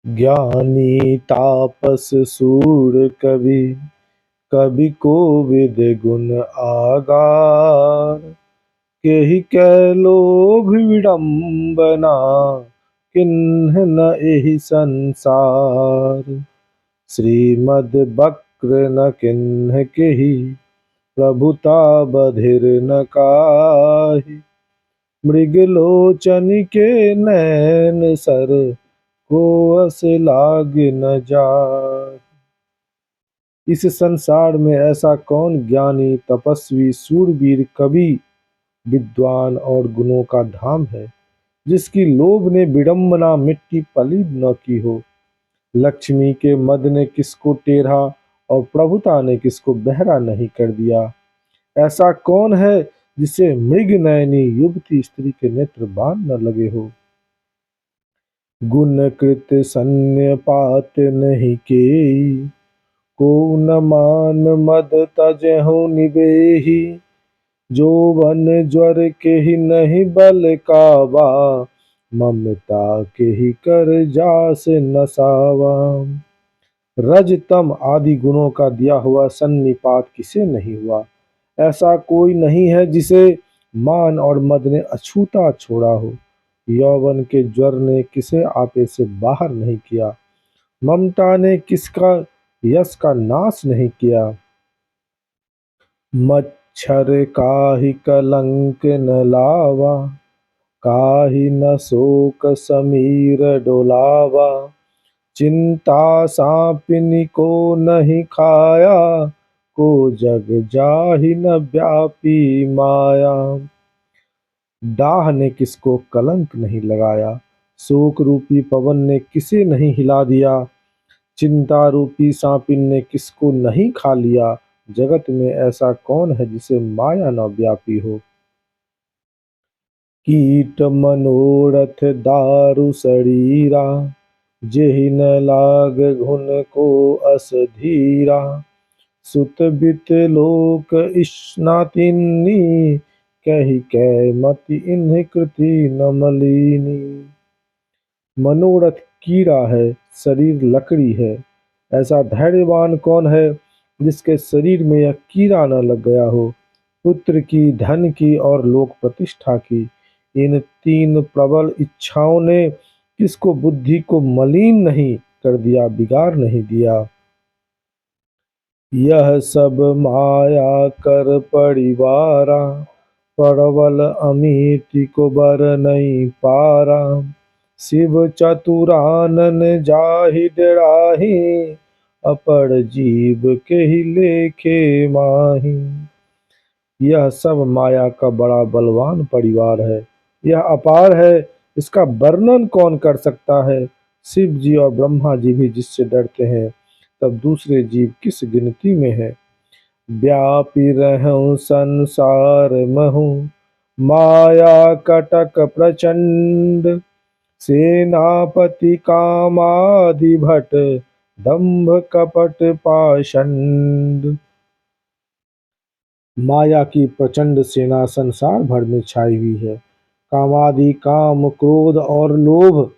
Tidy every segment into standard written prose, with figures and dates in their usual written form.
ज्ञानी तापस सूर कवि, कवि कोविद गुण आगार। केहि कै लोभ विडम्बना, किन्ह न एहि संसार। श्रीमद बक्र न किन्ह केहि, प्रभुता बधिर न काहि। मृगलोचन के नैन सर, को अस लाग न जाहि। इस संसार में ऐसा कौन ज्ञानी तपस्वी सूरवीर कवि विद्वान और गुणों का धाम है, जिसकी लोभ ने विडंबना मिट्टी पलीद न की हो। लक्ष्मी के मद ने किसको टेढ़ा और प्रभुता ने किसको बहरा नहीं कर दिया। ऐसा कौन है जिसे मृग नयनी युवती स्त्री के नेत्र बाण न लगे हो। गुण कृत सन्य पात नहीं केई, को न मान मद तजहु निबेहि। जो वन ज्वर के ही नहीं बल कावा, ममता के ही कर जास नसावा। रज तम आदि गुणों का दिया हुआ सन्निपात किसे नहीं हुआ। ऐसा कोई नहीं है जिसे मान और मद ने अछूता छोड़ा हो। यौवन के ज्वर ने किसे आपे से बाहर नहीं किया। ममता ने किसका यश का नाश नहीं किया। मच्छर काहि कलंक न लावा, काहि न शोक समीर डोलावा। चिंता सांपिनी को नहीं खाया, को जग जाहि न व्यापी माया। डाह ने किसको कलंक नहीं लगाया, शोक रूपी पवन ने किसे नहीं हिला दिया। चिंता रूपी सांपिन ने किसको नहीं खा लिया। जगत में ऐसा कौन है जिसे माया न व्यापी हो। कीट मनोरथ दारु शरीरा, जेहि न लाग घुन को अस धीरा। सुत बित लोक स्नातिनी, कही कै मति इन्ह कृति न मलिनी। मनोरथ कीड़ा है, शरीर लकड़ी है। ऐसा धैर्यवान कौन है जिसके शरीर में यह कीड़ा न लग गया हो। पुत्र की, धन की और लोक प्रतिष्ठा की, इन तीन प्रबल इच्छाओं ने किसको बुद्धि को मलिन नहीं कर दिया, बिगाड़ नहीं दिया। यह सब माया कर परिवारा, परवल अमिति को बर नहीं पारा। शिव चतुरानन जाहि डराहि, अपर जीव के ही लेखे माही। यह सब माया का बड़ा बलवान परिवार है। यह अपार है, इसका वर्णन कौन कर सकता है। शिव जी और ब्रह्मा जी भी जिससे डरते हैं, तब दूसरे जीव किस गिनती में है। व्यापी रहूं संसार महूं, माया कटक प्रचंड। सेनापति कामादि भट, दंभ कपट पाषंड। माया की प्रचंड सेना संसार भर में छाई हुई है। कामादि काम क्रोध और लोभ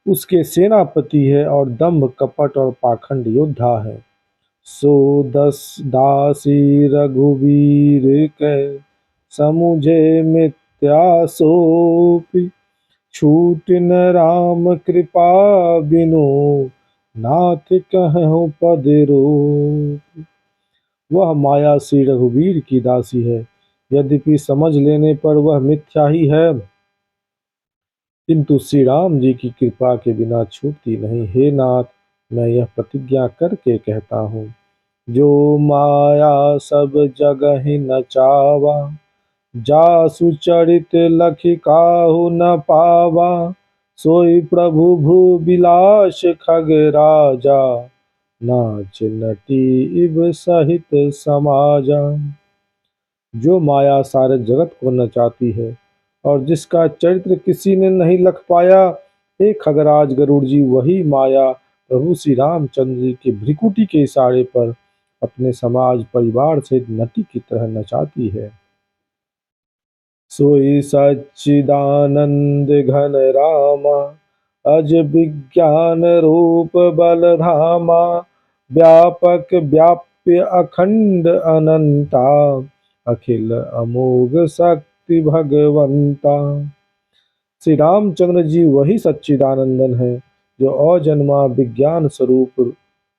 उसके सेनापति है, और दंभ कपट और पाखंड योद्धा है। सो दस दासी रघुवीर के, समुझे मिथ्या सोपि। छूट न राम कृपा बिनु, नाथ कहूँ पद रोपि। वह माया श्री रघुवीर की दासी है। यद्यपि समझ लेने पर वह मिथ्या ही है, किंतु श्री राम जी की कृपा के बिना छूटती नहीं। हे नाथ, मैं यह प्रतिज्ञा करके कहता हूँ। जो माया सब जगह नचावा, जासु चरित लखि काहू न पावा। सोई प्रभु भू बिलास खग राजा, नाच नटी इब सहित समाजा। जो माया सारे जगत को नचाती है, और जिसका चरित्र किसी ने नहीं लख पाया, हे खगराज गरुड़ जी, वही माया प्रभु श्री रामचंद्र जी के भ्रिकुटी के इशारे पर अपने समाज परिवार से नटी की तरह नचाती है। सोई सच्चिदानंद घन रामा, अज विज्ञान रूप बल धामा, व्यापक व्याप्य अखंड अनंता, अखिल अमोघ शक्ति भगवंता। श्री रामचंद्र जी वही सच्चिदानंदन है जो अजन्मा विज्ञान स्वरूप,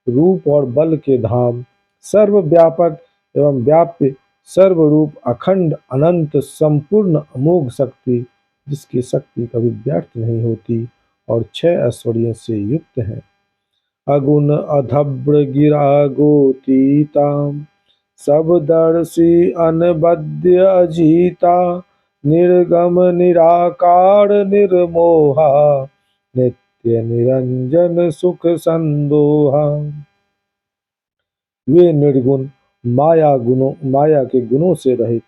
रूप और बल के धाम, सर्वव्यापक एवं व्याप्य, सर्वरूप, अखंड, अनंत, संपूर्ण, अमोघ शक्ति, जिसकी शक्ति कभी व्यर्थ नहीं होती और 6 ऐश्वर्यों से युक्त है। अगुण अधभ्र गिरा गोतीताम, सब दर्शी अनबद्य अजीता, निर्गम निराकार निर्मोहा, नित्य निरंजन सुख संदोहा। वे निर्गुण, माया के गुणों से रहित,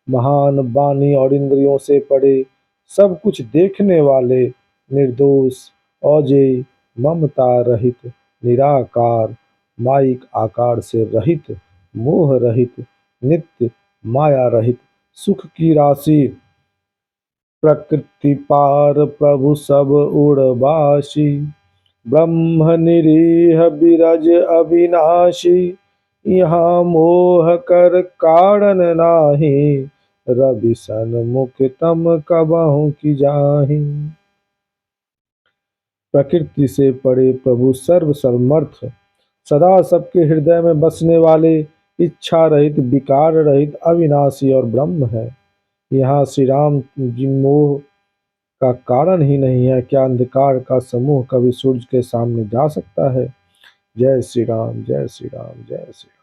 महान, वाणी और इंद्रियों से परे, सब कुछ देखने वाले, निर्दोष, अजेय, ममता रहित, निराकार, माइक आकार से रहित, मोह रहित, नित्य, माया रहित, सुख की राशि, प्रकृति पार प्रभु सब उड़वासी, ब्रह्म निरीह बिरज अविनाशी, यहाँ मोह कर कारण नाही, रवि सन्मुख तम कबहु की जाहि। प्रकृति से परे प्रभु सर्व समर्थ, सदा सबके हृदय में बसने वाले, इच्छा रहित, विकार रहित, अविनाशी और ब्रह्म है। यहाँ श्री राम जी मोह का कारण ही नहीं है। क्या अंधकार का समूह कभी सूरज के सामने जा सकता है? जय श्री राम, जय श्री राम, जय श्री राम।